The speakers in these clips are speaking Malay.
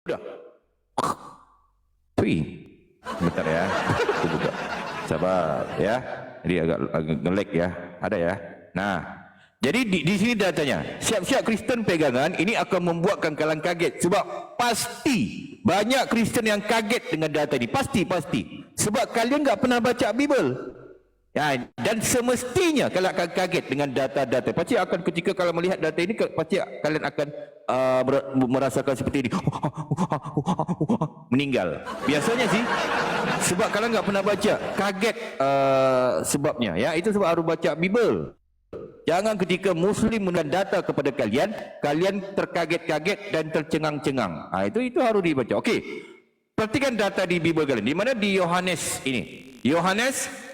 Udah. Wih. Bentar ya. Aku buka. Sabar ya. Jadi agak nge-lag ya. Ada ya. Nah, jadi di sini datanya. Siap-siap Kristen pegangan ini akan membuatkan kalian kaget sebab pasti banyak Kristen yang kaget dengan data ini. Pasti. Sebab kalian enggak pernah baca Bible. Ya, dan semestinya kalian akan kaget dengan data-data. Pasti akan ketika kalian melihat data ini, pasti kalian akan merasakan seperti ini, meninggal. Biasanya sih, sebab kalian nggak pernah baca, kaget sebabnya. Ya, itu sebab harus baca Bible. Jangan ketika Muslim menelan data kepada kalian, kalian terkaget-kaget dan tercengang-cengang. Itu harus dibaca. Okey, perhatikan data di Bible kalian. Di mana di Yohanes ini? Yohanes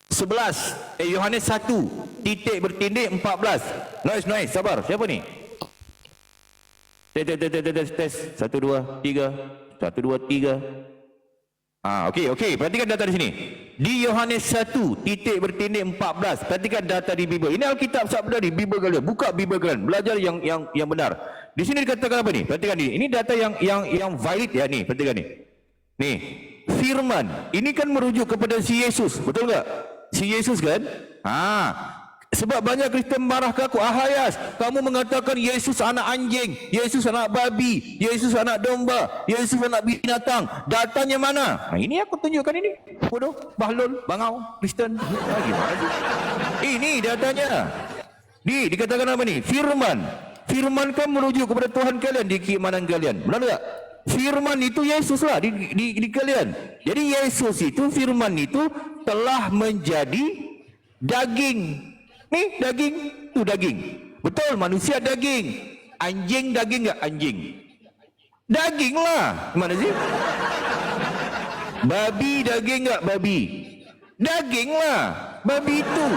11, Yohanes 1 titik bertindih 14. Noise, sabar. Siapa ni? Tes 1 2 3 1 2 3. Okey, perhatikan data di sini. Di Yohanes 1 titik bertindih 14. Perhatikan data di Bible. Ini Alkitab sabda di Bible kalian. Buka Bible kalian, belajar yang benar. Di sini dikatakan apa ni? Perhatikan ini. Ini data yang valid ya ni. Perhatikan ni. Nih, firman. Ini kan merujuk kepada si Yesus, betul enggak? Si Yesus kan? Sebab banyak Kristen marah ke aku, Ahayas, kamu mengatakan Yesus anak anjing, Yesus anak babi, Yesus anak domba, Yesus anak binatang. Datanya mana? Ini aku tunjukkan ini. Bodoh, bahlul, bangau, Kristen. Ini datanya. Dikatakan apa ni? Firman. Firman kan merujuk kepada Tuhan kalian di keimanan kalian. Benar tak? Firman itu Yesus lah di kalian. Jadi Yesus itu, firman itu telah menjadi daging. Nih daging, tu daging. Betul, manusia daging. Anjing daging enggak? Anjing. Daging lah. Mana sih? Babi daging enggak? Babi. Daging lah. Babi itu.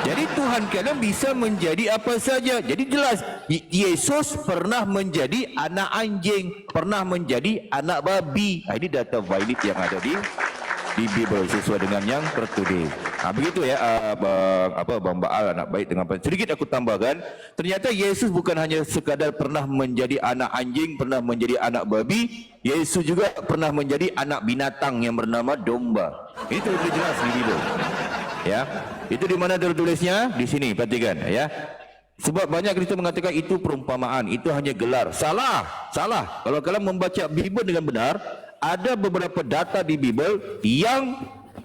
Jadi Tuhan kalian bisa menjadi apa saja. Jadi jelas Yesus pernah menjadi anak anjing, pernah menjadi anak babi. Ini data valid yang ada di Bible sesuai dengan yang tertulis. Begitu ya, Bang Baal anak baik dengan sedikit aku tambahkan. Ternyata Yesus bukan hanya sekadar pernah menjadi anak anjing, pernah menjadi anak babi. Yesus juga pernah menjadi anak binatang yang bernama domba. Itu lebih jelas di Bible. Ya, itu di mana tertulisnya? Di sini, perhatikan ya. Sebab banyak Kristen mengatakan itu perumpamaan, itu hanya gelar. Salah. Kalau kalian membaca Bible dengan benar, ada beberapa data di Bible yang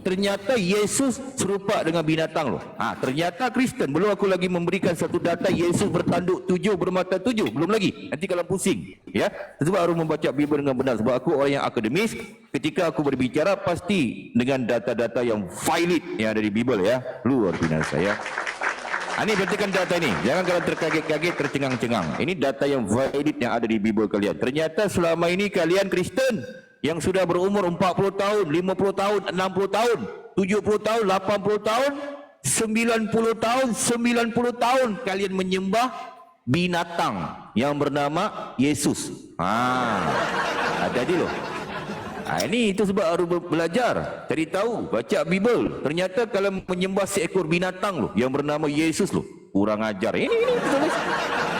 ternyata Yesus serupa dengan binatang loh. Ternyata Kristen, belum aku lagi memberikan satu data Yesus bertanduk 7, bermata 7, belum lagi. Nanti kalian pusing, ya. Sebab harus membaca Bible dengan benar. Sebab aku orang yang akademis, ketika aku berbicara pasti dengan data-data yang valid yang ada di Bible ya. Luar biasa ya. Ini perhatikan data ini. Jangan kalian terkaget-kaget, tercengang-cengang. Ini data yang valid yang ada di Bible kalian. Ternyata selama ini kalian Kristen yang sudah berumur 40 tahun, 50 tahun, 60 tahun, 70 tahun, 80 tahun, 90 tahun, 90 tahun kalian menyembah binatang yang bernama Yesus. Jadi loh. Ini itu sebab harus belajar, cari tahu, baca Bible. Ternyata kalian menyembah seekor binatang loh yang bernama Yesus loh. Kurang ajar. Ini tulis.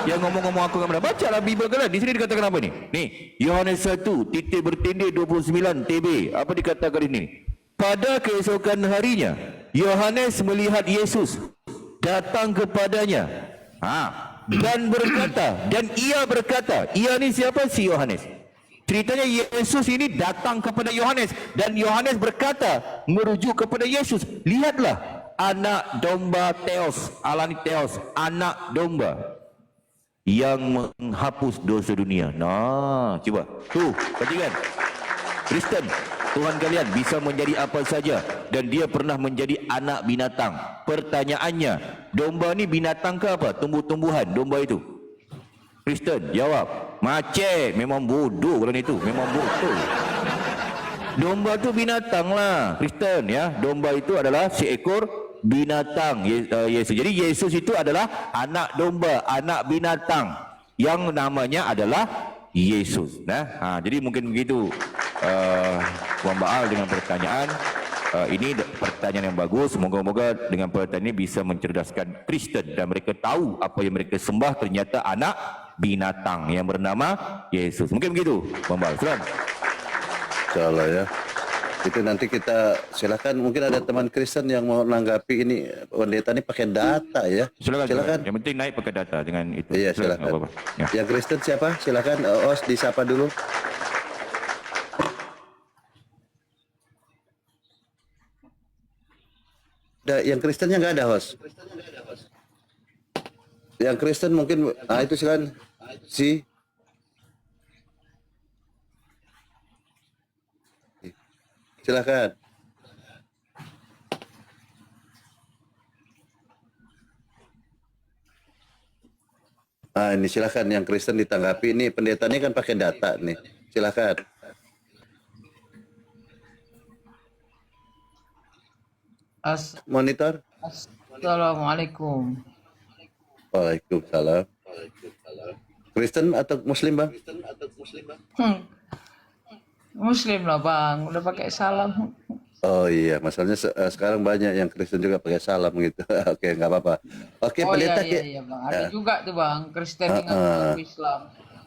Yang ngomong-ngomong aku enggak bacalah Bible kalian. Di sini dikatakan apa ni? Nih, Yohanes 1 titik bertindih 29 TB. Apa dikatakan ini? Pada keesokan harinya, Yohanes melihat Yesus datang kepadanya. Dan berkata, dan ia berkata, ia ni siapa? Si Yohanes. Ceritanya Yesus ini datang kepada Yohanes dan Yohanes berkata merujuk kepada Yesus, lihatlah anak domba Theos, alani Theos, anak domba yang menghapus dosa dunia. Coba tuh, perhatikan Kristen, Tuhan kalian bisa menjadi apa saja dan dia pernah menjadi anak binatang. Pertanyaannya, domba ni binatang ke apa? Tumbuh-tumbuhan domba itu? Kristen jawab, macet. Memang bodoh kalau itu, memang bodoh. Domba tu binatang lah Kristen ya. Domba itu adalah seekor binatang Yesus. Jadi Yesus itu adalah anak domba, anak binatang yang namanya adalah Yesus. Jadi mungkin begitu Tuan Baal dengan pertanyaan. Ini pertanyaan yang bagus. Moga-moga dengan pertanyaan ini bisa mencerdaskan Kristen dan mereka tahu apa yang mereka sembah ternyata anak binatang yang bernama Yesus. Mungkin begitu, Bang Bal. Silakan. Insyaallah ya. Itu nanti kita silakan, mungkin ada teman Kristen yang mau menanggapi ini, pendeta ini pakai data ya. Silakan. Yang penting naik pakai data dengan itu. Iya, silakan. Apa-apa. Ya. Yang Kristen siapa? Silakan Os disapa dulu. Yang Kristennya nggak ada, Os. Yang Kristen mungkin, itu silakan. Silakan. Ini silakan yang Kristen ditanggapi. Ini pendeta ini kan pakai data nih. Silakan. Monitor. Assalamualaikum. Waalaikumsalam. Kristen atau Muslim, Bang? Muslim lah Bang, udah pakai salam. Oh iya, masalahnya sekarang banyak yang Kristen juga pakai salam gitu. Oke, nggak apa-apa. Oke, pendeta. Iya Bang, ada juga tuh Bang, Kristen dengan Islam.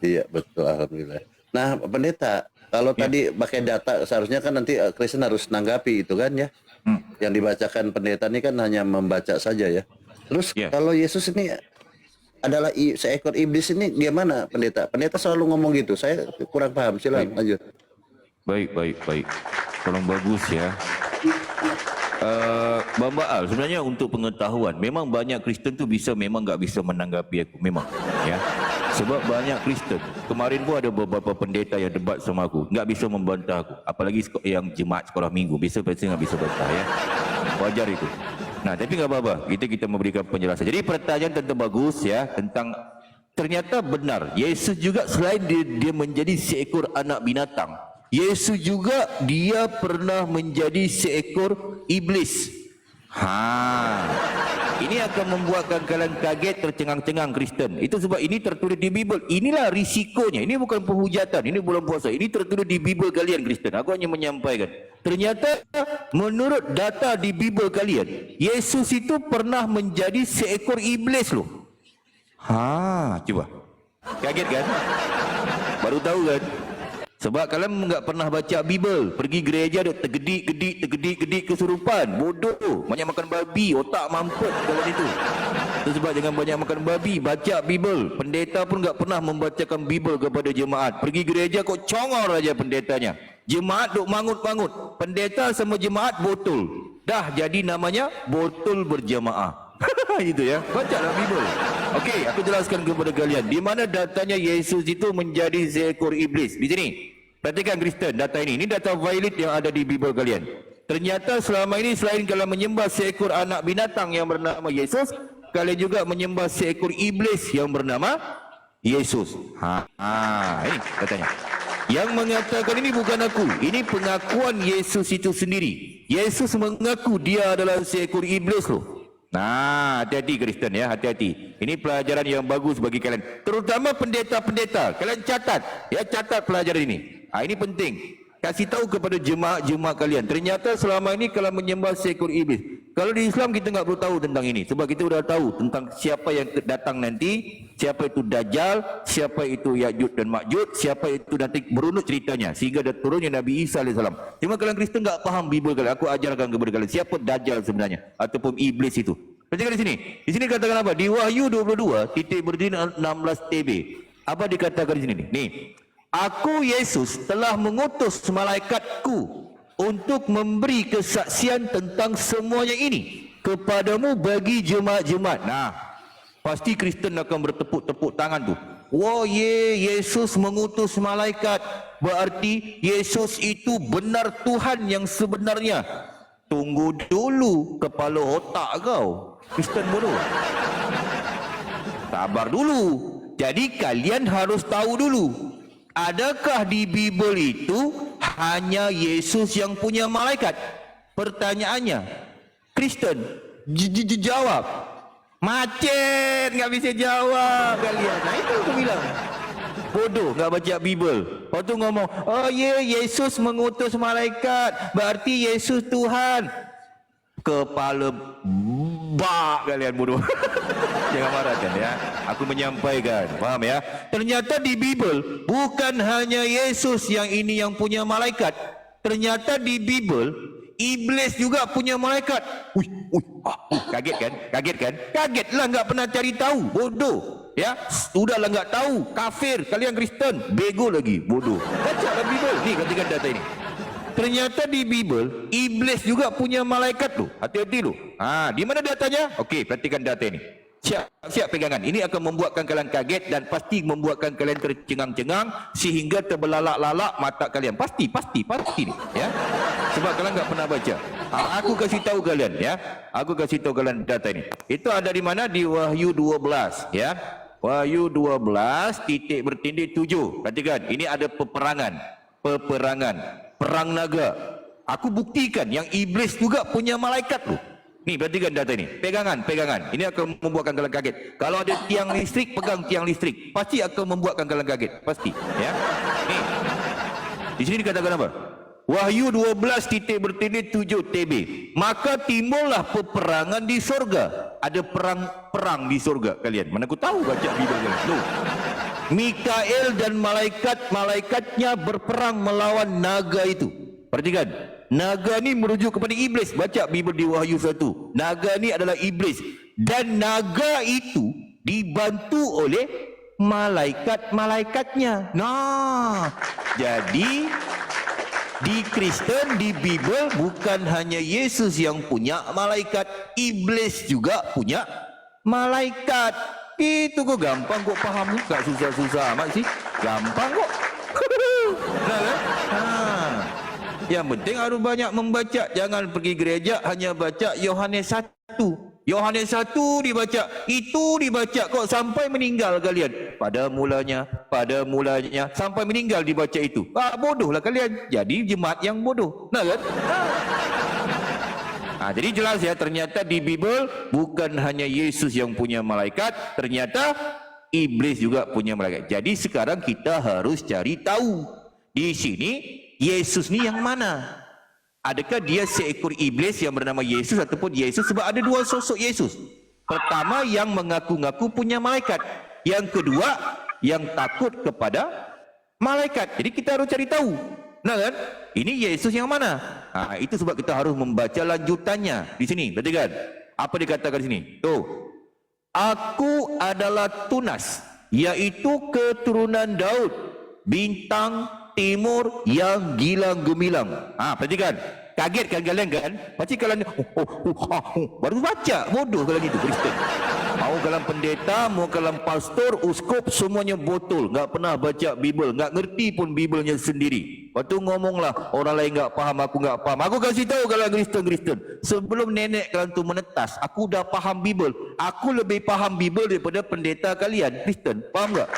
Iya, betul, alhamdulillah. Nah, pendeta, kalau tadi pakai data, seharusnya kan nanti Kristen harus nanggapi itu kan ya. Yang dibacakan pendeta ini kan hanya membaca saja ya. Terus kalau Yesus ini adalah seekor iblis, ini gimana pendeta? Pendeta selalu ngomong gitu, saya kurang paham. Silakan lanjut. Baik. Tolong bagus ya. Bang Baal, sebenarnya untuk pengetahuan, memang banyak Kristen tu memang nggak bisa menanggapi aku, memang ya. Sebab banyak Kristen, kemarin pun ada beberapa pendeta yang debat sama aku, nggak bisa membantah aku. Apalagi yang jemaat sekolah minggu, biasa nggak bisa bantah ya. Wajar itu. Nah, tapi nggak apa-apa, kita memberikan penjelasan. Jadi pertanyaan tentang bagus ya, tentang ternyata benar, Yesus juga selain dia menjadi seekor anak binatang, Yesus juga dia pernah menjadi seekor iblis. Ini akan membuatkan kalian kaget, tercengang-cengang Kristen. Itu sebab ini tertulis di Bible. Inilah risikonya. Ini bukan penghujatan, ini bulan puasa. Ini tertulis di Bible kalian Kristen. Aku hanya menyampaikan. Ternyata menurut data di Bible kalian, Yesus itu pernah menjadi seekor iblis loh. Coba. Kaget kan? Baru tahu kan? Sebab kalian enggak pernah baca Bible, pergi gereja duk tergedik kesurupan, bodoh, banyak makan babi, otak mampet kalian itu. Itu sebab jangan banyak makan babi, baca Bible. Pendeta pun enggak pernah membacakan Bible kepada jemaat. Pergi gereja kok congor aja pendetanya. Jemaat duk mangut-mangut, pendeta sama jemaat botol. Dah jadi namanya botol berjamaah. Itu ya, bacalah Bible. Okey, aku jelaskan kepada kalian di mana datanya Yesus itu menjadi seekor iblis. Di sini. Perhatikan Kristen, data ini data valid yang ada di Bible kalian. Ternyata selama ini selain kalian menyembah seekor anak binatang yang bernama Yesus, kalian juga menyembah seekor iblis yang bernama Yesus. Ini katanya. Yang mengatakan ini bukan aku, ini pengakuan Yesus itu sendiri. Yesus mengaku dia adalah seekor iblis loh. Nah, hati-hati Kristen ya, hati-hati. Ini pelajaran yang bagus bagi kalian, terutama pendeta-pendeta. Kalian catat pelajaran ini. Ini penting. Kasih tahu kepada jemaat-jemaat kalian. Ternyata selama ini kalau menyembah seekor iblis. Kalau di Islam kita enggak perlu tahu tentang ini, sebab kita sudah tahu tentang siapa yang datang nanti, siapa itu Dajjal, siapa itu Ya'juj dan Ma'juj, siapa itu nanti berunut ceritanya sehingga ada turunnya Nabi Isa AS. Cuma kalian Kristen enggak paham Bible kalian. Aku ajarkan kepada kalian siapa Dajjal sebenarnya ataupun iblis itu. Perhatikan di sini. Di sini katakan apa? Di Wahyu 22 titik berdiri 16 TB. Apa dikatakan di sini nih? Aku Yesus telah mengutus malaikatku untuk memberi kesaksian tentang semuanya ini kepadamu bagi jemaat-jemaat. Nah, pasti Kristen akan bertepuk-tepuk tangan tu. Yesus mengutus malaikat. Berarti Yesus itu benar Tuhan yang sebenarnya. Tunggu dulu, kepala otak kau. Kristen bodoh. Sabar dulu. Jadi kalian harus tahu dulu. Adakah di Bible itu hanya Yesus yang punya malaikat? Pertanyaannya, Kristen jawab. Macet, nggak bisa jawab kalian. Nah itu aku bilang. Bodoh, nggak baca Bible. Lepas tu ngomong, Yesus mengutus malaikat, berarti Yesus Tuhan. Kepala Bak kalian bodoh. Jangan marah kan ya. Aku menyampaikan, faham ya? Ternyata di Bible bukan hanya Yesus yang ini yang punya malaikat. Ternyata di Bible iblis juga punya malaikat. Kaget kan? Kaget kan? Kagetlah, enggak pernah cari tahu, bodoh. Ya, sudahlah enggak tahu, kafir kalian Kristen, bego lagi, bodoh. Bacalah Bible. Nih katakan data ini. Ternyata di Bible iblis juga punya malaikat loh. Hati-hati loh. Di mana datanya? Okey, perhatikan data ini. Siap pegangan. Ini akan membuatkan kalian kaget dan pasti membuatkan kalian tercengang-cengang sehingga terbelalak-lalak mata kalian. Pasti nih, ya. Sebab kalian enggak pernah baca. Aku kasih tahu kalian ya. Aku kasih tahu kalian data ini. Itu ada di mana? Di Wahyu 12, ya. Wahyu 12 titik bertindih 7. Perhatikan, ini ada peperangan. Perang naga. Aku buktikan yang iblis juga punya malaikat loh. Nih perhatikan data ini. Pegangan. Ini akan membuatkan kalian kaget. Kalau ada tiang listrik, pegang tiang listrik. Pasti akan membuatkan kalian kaget. Pasti. Ya. Nih. Di sini dikatakan apa? Wahyu 12 titik bertindih 7 TB. Maka timbullah peperangan di sorga. Ada perang di sorga kalian. Mana aku tahu baca Bible kalian. Loh. Mikael dan malaikatnya berperang melawan naga itu. Perhatikan, naga ni merujuk kepada iblis. Baca Bible di Wahyu 1. Naga ni adalah iblis. Dan naga itu dibantu oleh malaikat-malaikatnya. Nah, jadi di Kristen, di Bible bukan hanya Yesus yang punya malaikat, iblis juga punya malaikat. Itu kok gampang kok paham, tak susah-susah amat sih. Gampang kok. Nah, kan? Yang penting harus banyak membaca. Jangan pergi gereja hanya baca Yohanes 1. Yohanes 1 dibaca, itu dibaca kok sampai meninggal kalian. Pada mulanya sampai meninggal dibaca itu. Bodohlah kalian. Jadi jemaat yang bodoh. Nah kan? Jadi jelas ya, ternyata di Bible bukan hanya Yesus yang punya malaikat, ternyata iblis juga punya malaikat. Jadi sekarang kita harus cari tahu di sini Yesus ni yang mana? Adakah dia seekor iblis yang bernama Yesus ataupun Yesus? Sebab ada dua sosok Yesus. Pertama yang mengaku-ngaku punya malaikat, yang kedua yang takut kepada malaikat. Jadi kita harus cari tahu. Nah kan? Ini Yesus yang mana? Itu sebab kita harus membaca lanjutannya di sini. Perhatikan apa dikatakan di sini. Tuh. Aku adalah Tunas, yaitu keturunan Daud, bintang timur yang gilang gemilang. Perhatikan. Kaget kan kalian kan? Pasti kalian baru baca. Bodoh kalian itu Kristen. Mau kalian pendeta, mau kalian pastor, uskup, semuanya botol. Enggak pernah baca Bible, enggak ngerti pun Biblenya sendiri. Lepas tu ngomonglah orang lain enggak paham, aku enggak paham. Aku kasih tahu kalian Kristen. Sebelum nenek kalian tu menetas, aku dah paham Bible. Aku lebih paham Bible daripada pendeta kalian Kristen. Faham enggak?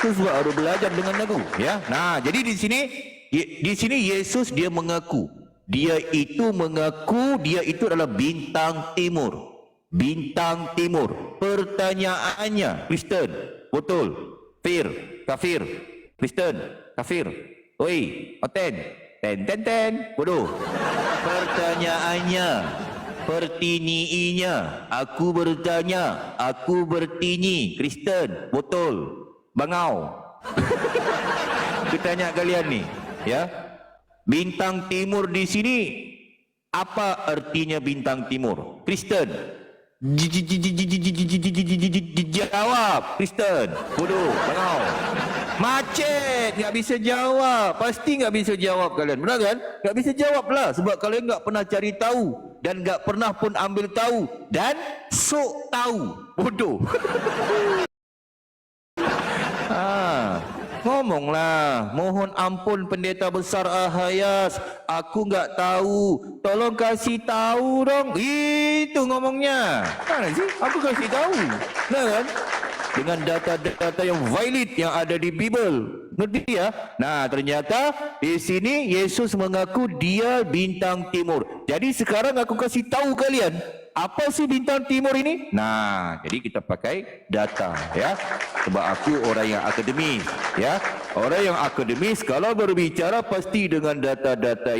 Itu sebab harus belajar dengan aku, ya. Nah, jadi di sini Yesus dia mengaku. Dia itu adalah bintang timur. Bintang timur. Pertanyaannya, Kristen, betul? Kafir. Kristen, kafir. Oi, oten. Ten. Bodoh. Pertanyaannya, pertiniinya. Aku bertanya, aku bertini. Kristen, betul? Bangau. Aku tanya kalian nih, ya. Bintang timur di sini apa artinya bintang timur? Kristen. Jawab, Kristen. Bodoh, bangau. Macet, enggak bisa jawab. Pasti enggak bisa jawab kalian. Benar kan? Enggak bisa jawab lah sebab kalian enggak pernah cari tahu dan enggak pernah pun ambil tahu dan sok tahu. Bodoh. Ngomonglah, mohon ampun pendeta besar Ahayas, aku enggak tahu, tolong kasih tahu dong. Itu ngomongnya. Mana sih? Aku kasih tahu. Nah kan? Dengan data-data yang valid yang ada di Bible. Ngerti ya? Nah, ternyata di sini Yesus mengaku dia bintang timur. Jadi sekarang aku kasih tahu kalian, apa sih bintang timur ini? Nah, jadi kita pakai data ya. Sebab aku orang yang akademis ya. Orang yang akademis kalau berbicara pasti dengan data-data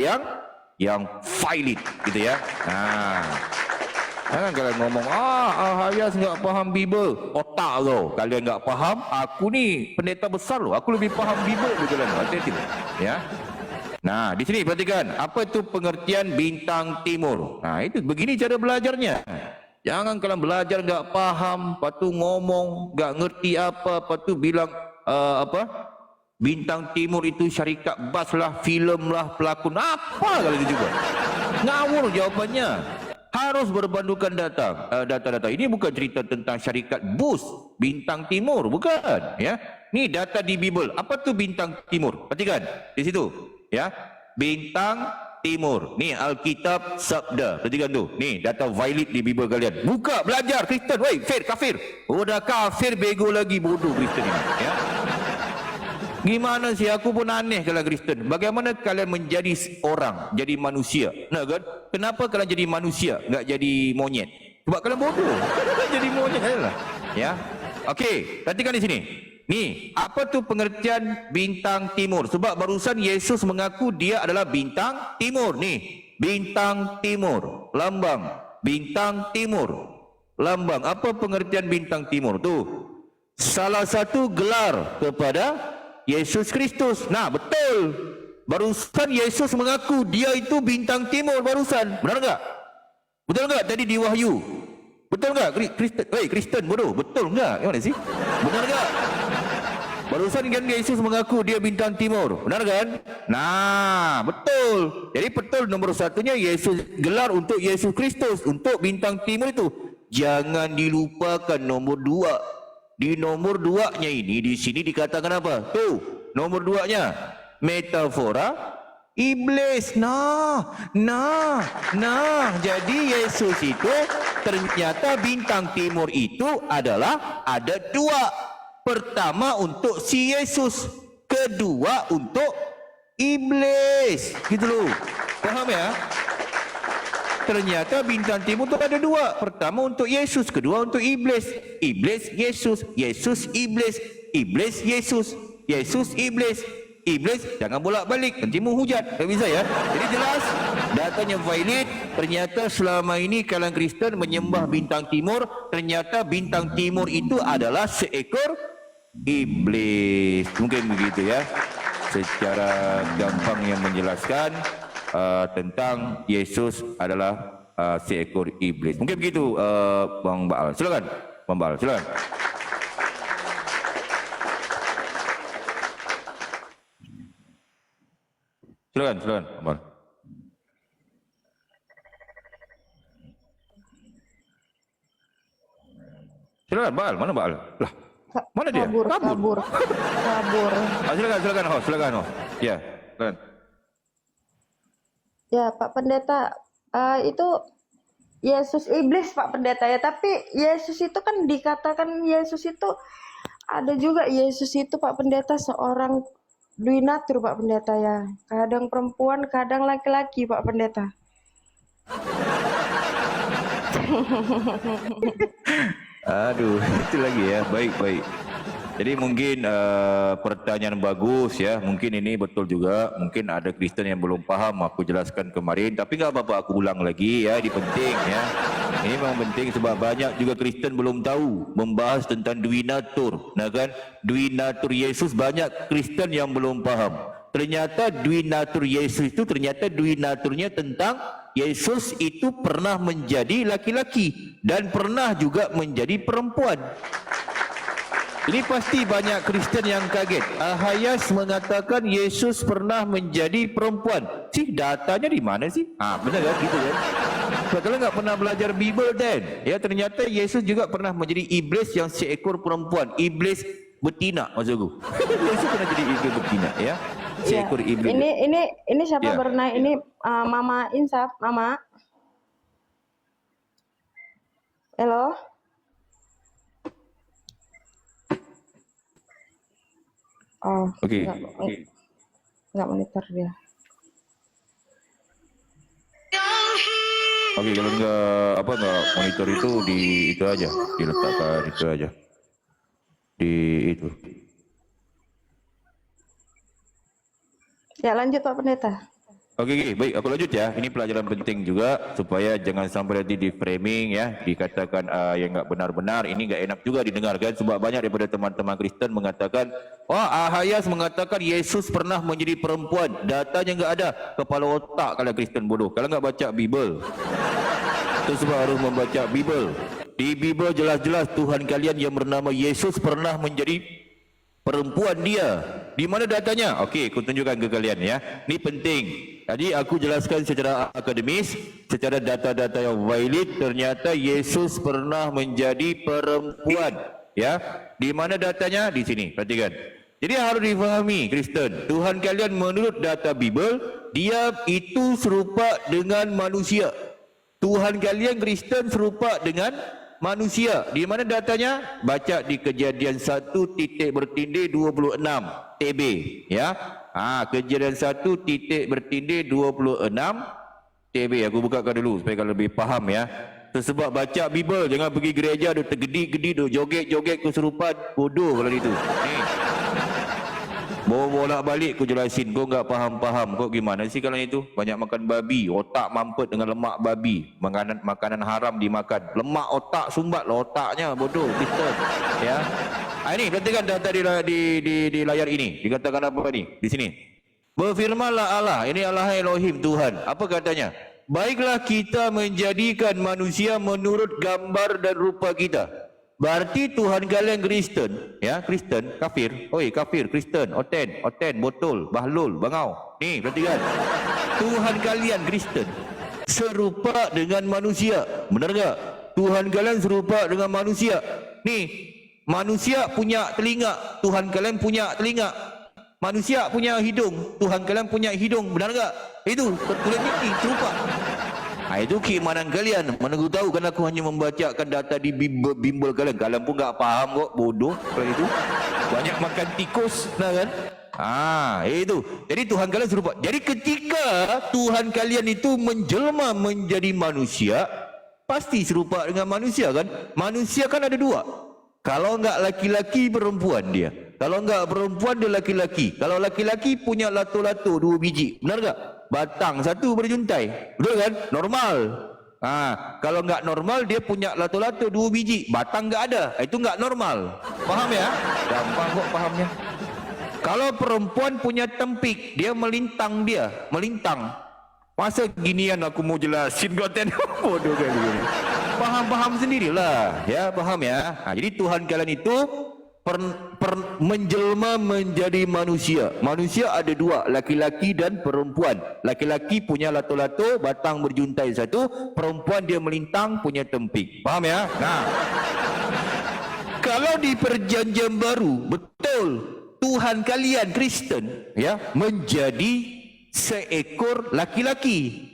yang valid gitu ya. Nah, Jangan kalian ngomong, Hayas nggak paham Bible. Otak lo, kalian nggak paham. Aku ni pendeta besar lo, aku lebih paham Bible dari kalian. Hati-hati lo. Ya. Nah, di sini perhatikan, apa itu pengertian bintang timur? Nah, itu begini cara belajarnya. Jangan kalian belajar nggak paham, lepas tu ngomong nggak ngerti apa, lepas tu bilang bintang timur itu syarikat bas lah, filem lah, pelakon apa kali itu juga. Ngawur jawapannya. Harus berbandingkan data-data. Ini bukan cerita tentang syarikat bus bintang timur, bukan. Ya, ni data di Bible. Apa tu bintang timur? Perhatikan di situ. Ya, bintang timur. Ni Alkitab Sabda. Perhatikan tu. Ni data valid di Bible kalian. Buka belajar Kristen. Woi, kafir. Udah kafir bego lagi, bodoh Kristen ini. Ya. Gimana sih, aku pun aneh kalau Kristen. Bagaimana kalian menjadi orang, jadi manusia? Nah kan? Kenapa kalian jadi manusia, enggak jadi monyet? Sebab kalian bodoh. Jadi monyet adalah. Ya. Okey, perhatikan di sini. Nih, apa tu pengertian bintang timur? Sebab barusan Yesus mengaku dia adalah bintang timur. Nih, bintang timur, lambang bintang timur. Lambang, apa pengertian bintang timur tu? Salah satu gelar kepada Yesus Kristus. Nah, betul. Barusan Yesus mengaku dia itu bintang timur barusan. Benar enggak? Betul enggak tadi di Wahyu? Betul enggak? Kristen, Kristen bodoh. Betul enggak? Gimana sih? Benar enggak? Barusan kan Yesus mengaku dia bintang timur. Benar kan? Nah, betul. Jadi betul nomor satunya Yesus, gelar untuk Yesus Kristus, untuk bintang timur itu. Jangan dilupakan nomor dua. Di nomor duanya ini, di sini dikatakan apa? Tuh, nomor duanya. Metafora iblis. Nah. Jadi Yesus itu ternyata bintang timur itu adalah ada dua. Pertama untuk si Yesus, kedua untuk iblis. Gitu loh. Paham ya? Ternyata bintang timur itu ada dua. Pertama untuk Yesus, kedua untuk iblis. Iblis Yesus, Yesus iblis, iblis Yesus, Yesus iblis, iblis jangan bolak-balik nanti menghujat. Tak bisa ya. Jadi jelas datanya valid. Ternyata selama ini kalian Kristen menyembah bintang timur. Ternyata bintang timur itu adalah seekor iblis. Mungkin begitu ya. Secara gampang yang menjelaskan tentang Yesus adalah seekor iblis. Mungkin begitu Bang Baal. Silakan Bang Baal, silakan. Silakan Bang Baal. Silakan Baal, mana Baal? Lah, mana dia? Kabur. Silakan host. Ya, silakan. Ya, Pak Pendeta, itu Yesus iblis, Pak Pendeta ya. Tapi Yesus itu kan dikatakan Yesus itu ada juga Yesus itu, Pak Pendeta, seorang duinatur, Pak Pendeta ya. Kadang perempuan, kadang laki-laki, Pak Pendeta. Aduh, itu lagi ya. Baik. Jadi mungkin pertanyaan bagus ya. Mungkin ini betul juga. Mungkin ada Kristen yang belum paham. Aku jelaskan kemarin. Tapi nggak apa-apa, aku ulang lagi ya. Ini penting ya. Ini memang penting sebab banyak juga Kristen belum tahu membahas tentang duinatur. Nah kan, duinatur Yesus banyak Kristen yang belum paham. Ternyata duinatur Yesus itu ternyata duinaturnya tentang Yesus itu pernah menjadi laki-laki dan pernah juga menjadi perempuan. Ini pasti banyak Kristen yang kaget. Hayas mengatakan Yesus pernah menjadi perempuan. Sih, datanya di mana sih? Benar kan? Gitu kan? Kalau nggak pernah belajar Bible dan ya ternyata Yesus juga pernah menjadi iblis yang seekor perempuan. Iblis betina maksudku. Yesus pernah jadi iblis betina ya. Seekor iblis. Ini siapa Ya. bernaik? Ini Mama Insaf, Mama. Halo. Oh, Okey. nggak monitor dia. Okey, kalau enggak monitor itu di itu aja, diletakkan itu aja. Di itu. Ya lanjut Pak Pendeta. Okey, baik. Aku lanjut ya. Ini pelajaran penting juga supaya jangan sampai nanti di framing ya, dikatakan yang enggak benar-benar. Ini enggak enak juga didengarkan sebab banyak daripada teman-teman Kristen mengatakan, wah, Ahayas mengatakan Yesus pernah menjadi perempuan. Datanya enggak ada. Kepala otak kalau Kristen bodoh. Kalau enggak baca Bible. Itu sebab harus membaca Bible. Di Bible jelas-jelas Tuhan kalian yang bernama Yesus pernah menjadi perempuan dia. Di mana datanya? Okey, aku tunjukkan ke kalian ya. Ini penting. Jadi aku jelaskan secara akademis, secara data-data yang valid, ternyata Yesus pernah menjadi perempuan. Ya, di mana datanya? Di sini. Perhatikan. Jadi harus difahami Kristen. Tuhan kalian menurut data Bible, dia itu serupa dengan manusia. Tuhan kalian Kristen serupa dengan manusia. Di mana datanya? Baca di Kejadian 1.26 TB ya. Kejadian 1.26 TB. Aku bukakan dulu supaya kalian lebih faham ya. Sebab baca Bible, jangan pergi gereja duk tergedi-gedi duk joget-joget kesurupan, bodoh kalau itu. Ni. Bolak balik aku jelasin, kau enggak faham-faham. Kau gimana sih kalau itu? Banyak makan babi, otak mampet dengan lemak babi, makanan haram dimakan. Lemak otak sumbat lah otaknya, bodoh Kristen. Ya. Ini perhatikan data di layar ini. Dikatakan apa ni? Di sini. Berfirmanlah Allah, ini Allah Elohim Tuhan. Apa katanya? Baiklah kita menjadikan manusia menurut gambar dan rupa kita. Berarti Tuhan kalian Kristen, ya, Kristen, kafir. Oi, kafir, Kristen, oten, botol, bahlul, bangau. Ni, perhatikan. Tuhan kalian Kristen serupa dengan manusia. Benar tak? Tuhan kalian serupa dengan manusia. Ni, manusia punya telinga, Tuhan kalian punya telinga. Manusia punya hidung, Tuhan kalian punya hidung. Benar tak? Itu, tertulis ni, serupa. Itu keimanan kalian. Mana aku tahu kan aku hanya membacakan data di bimbel kalian. Kalian pun tak faham kok, bodoh kalau itu. Banyak makan tikus, nah kan? Itu. Jadi Tuhan kalian serupa. Jadi ketika Tuhan kalian itu menjelma menjadi manusia, pasti serupa dengan manusia kan? Manusia kan ada dua. Kalau enggak laki-laki, perempuan dia. Kalau enggak perempuan, dia laki-laki. Kalau laki-laki punya lato-lato 2 biji. Benar tak? Batang satu berjuntai. Betul kan? Normal. Kalau enggak normal, dia punya lato-lato 2 biji. Batang enggak ada. Itu enggak normal. Faham ya? Gampang kok fahamnya. Kalau perempuan punya tempik, dia melintang dia. Melintang. Masa ginian aku mau jelasin konten. Bodoh kali ini. Faham-faham sendirilah. Ya, paham ya? Jadi Tuhan kalian itu menjelma menjadi manusia. Manusia ada dua, laki-laki dan perempuan. Laki-laki punya lato-lato, batang berjuntai satu. Perempuan dia melintang, punya tempik. Faham ya? Kalau di perjanjian baru, betul, Tuhan kalian Kristen ya menjadi seekor laki-laki.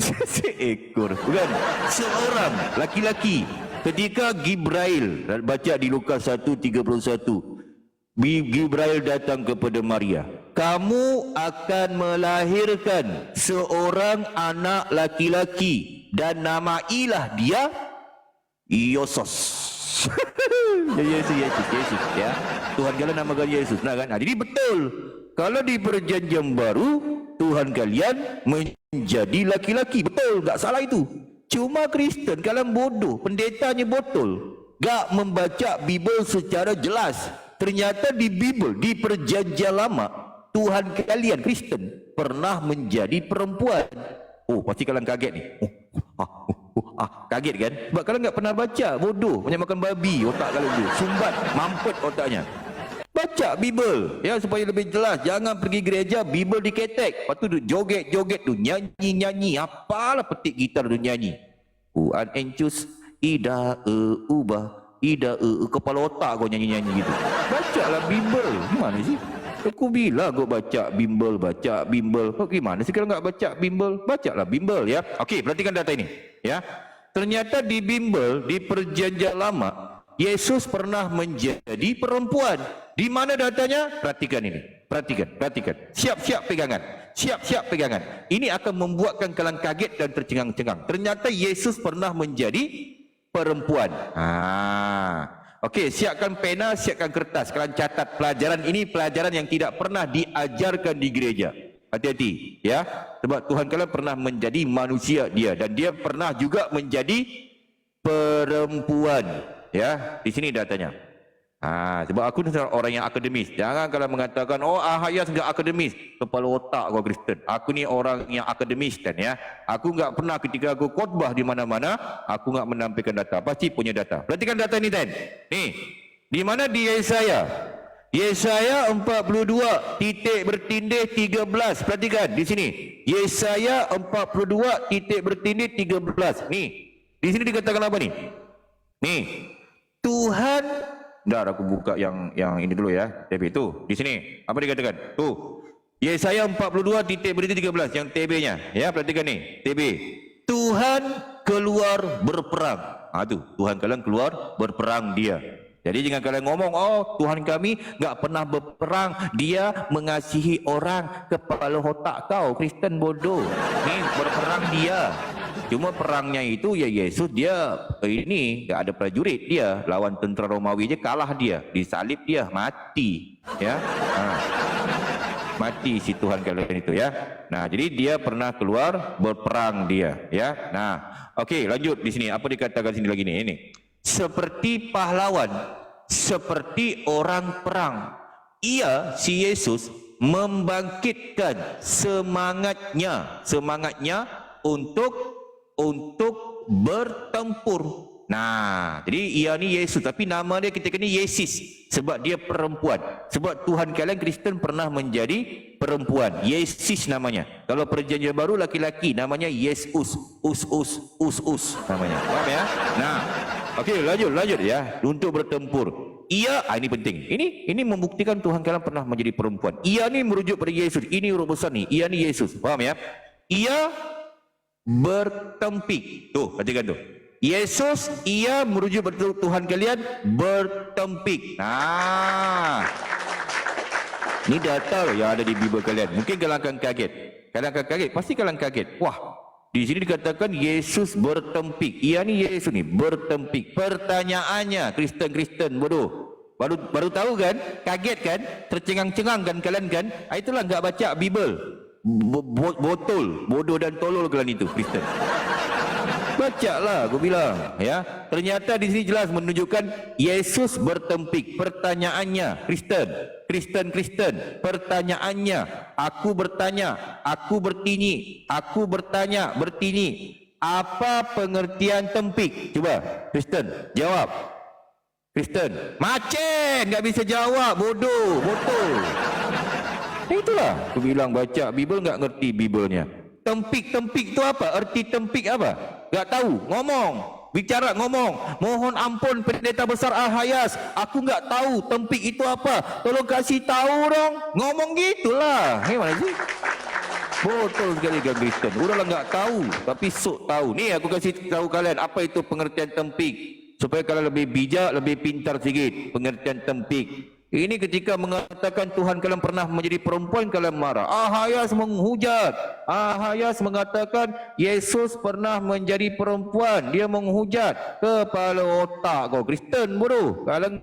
Seekor, bukan seorang laki-laki. Ketika Gibrail, baca di Lukas 1:31, Gibrail datang kepada Maria, kamu akan melahirkan seorang anak laki-laki dan namailah dia Yesus. Yesus ya. Tuhan kalian namakan Yesus, nah kan? Jadi betul. Kalau di perjanjian baru Tuhan kalian menjadi laki-laki, betul, tak salah itu. Cuma Kristen kalian bodoh, pendetanya botol, gak membaca Bible secara jelas. Ternyata di Bible, di perjanjian lama, Tuhan kalian Kristen pernah menjadi perempuan. Oh, pasti kalian kaget nih. Kaget kan? Sebab kalian gak pernah baca, bodoh, banyak makan babi otak kalian tu, sumbat, mampet otaknya. Baca Bible ya supaya lebih jelas. Jangan pergi gereja Bible diketek. Lepas tu joget-joget tu, nyanyi-nyanyi, apalah petik gitar tu nyanyi. An encus ida ubah ida kepala otak kau nyanyi-nyanyi gitu. Bacalah Bible. Gimana sih? Aku bilang kau baca Bible. Kau gimana sih kalau enggak baca Bible? Bacalah Bible ya. Okey, perhatikan data ini ya. Ternyata di Bible, di perjanjian lama, Yesus pernah menjadi perempuan. Di mana datanya? Perhatikan ini. Perhatikan. Siap-siap pegangan. Ini akan membuatkan kalian kaget dan tercengang-cengang. Ternyata Yesus pernah menjadi perempuan. Okey, siapkan pena, siapkan kertas. Kalian catat pelajaran ini, pelajaran yang tidak pernah diajarkan di gereja. Hati-hati, ya. Sebab Tuhan kalian pernah menjadi manusia dia, dan dia pernah juga menjadi perempuan. Ya, di sini datanya. Sebab aku ni orang yang akademis. Jangan kalian mengatakan, oh Ahayas enggak akademis. Kepala otak kau Kristen. Aku ni orang yang akademis kan ya. Aku enggak pernah ketika aku khotbah di mana-mana, aku enggak menampilkan data. Pasti punya data. Perhatikan data ni Ten. Nih, di mana di Yesaya? Yesaya 42 titik bertindih 13. Perhatikan di sini. Yesaya 42 titik bertindih 13. Nih, di sini dikatakan apa nih? Nih, Tuhan, dah aku buka yang ini dulu ya. TB itu di sini. Apa dikatakan? Tuh. Yesaya 42 titik bertindih 13 yang TB-nya. Ya, perhatikan nih, TB. Tuhan keluar berperang. Tuh, Tuhan kalian keluar berperang dia. Jadi jangan kalian ngomong, oh Tuhan kami enggak pernah berperang, dia mengasihi orang. Kepala otak kau Kristen bodoh. Nih berperang dia. Cuma perangnya itu ya Yesus, dia ini enggak ada prajurit, dia lawan tentera Romawi aja kalah dia, disalib dia, mati ya. Mati si Tuhan kalian itu ya. Nah, jadi dia pernah keluar berperang dia ya. Nah, okey, lanjut di sini. Apa dikatakan sini lagi nih? Ini seperti pahlawan, seperti orang perang. Ia, si Yesus, membangkitkan semangatnya untuk bertempur. Nah, jadi ia ni Yesus, tapi nama dia ketika ni Yesus, sebab dia perempuan. Sebab Tuhan kalian Kristen pernah menjadi perempuan. Yesus namanya. Kalau perjanjian baru laki-laki, namanya Yesus, us namanya. Faham ya? Nah, okey, lanjut ya. Untuk bertempur. Ia, ini penting. Ini membuktikan Tuhan kalian pernah menjadi perempuan. Ia ni merujuk pada Yesus. Ini huruf besar ni. Ia ni Yesus. Faham ya? Ia bertempik. Tuh, perhatikan tuh. Yesus, ia merujuk pada Tuhan kalian bertempik. Nah, ini data loh yang ada di Bibel kalian. Mungkin kalian akan kaget. Pasti kalian kaget. Wah, di sini dikatakan Yesus bertempik. Ia ni Yesus ni bertempik. Pertanyaannya, Kristen bodoh. Baru tahu kan? Kaget kan? Tercengang-cengang kan kalian kan? Itulah enggak baca Bibel. Botol, bodoh dan tolol kalian itu Kristen. Bacalah, aku bilang ya. Ternyata di sini jelas menunjukkan Yesus bertempik. Pertanyaannya, Kristen, pertanyaannya, aku bertanya, aku bertini, aku bertanya, bertini. Apa pengertian tempik? Coba, Kristen, jawab. Kristen, macen, enggak bisa jawab, bodoh, botol. Itulah, aku bilang baca Bibel enggak ngerti Bibelnya. Tempik itu apa? Erti tempik apa? Enggak tahu. Bicara ngomong. Mohon ampun pendeta besar Ahayas, aku enggak tahu tempik itu apa. Tolong kasih tahu dong. Ngomong gitulah. Gimana sih? Betul sekali kan Kristen. Udahlah enggak tahu, tapi sok tahu. Nih aku kasih tahu kalian apa itu pengertian tempik, supaya kalian lebih bijak, lebih pintar sikit. Pengertian tempik ini ketika mengatakan Tuhan kalian pernah menjadi perempuan, kalian marah. Ahayas menghujat. Ahayas mengatakan Yesus pernah menjadi perempuan. Dia menghujat. Kepala otak kau Kristen bodoh. Kalian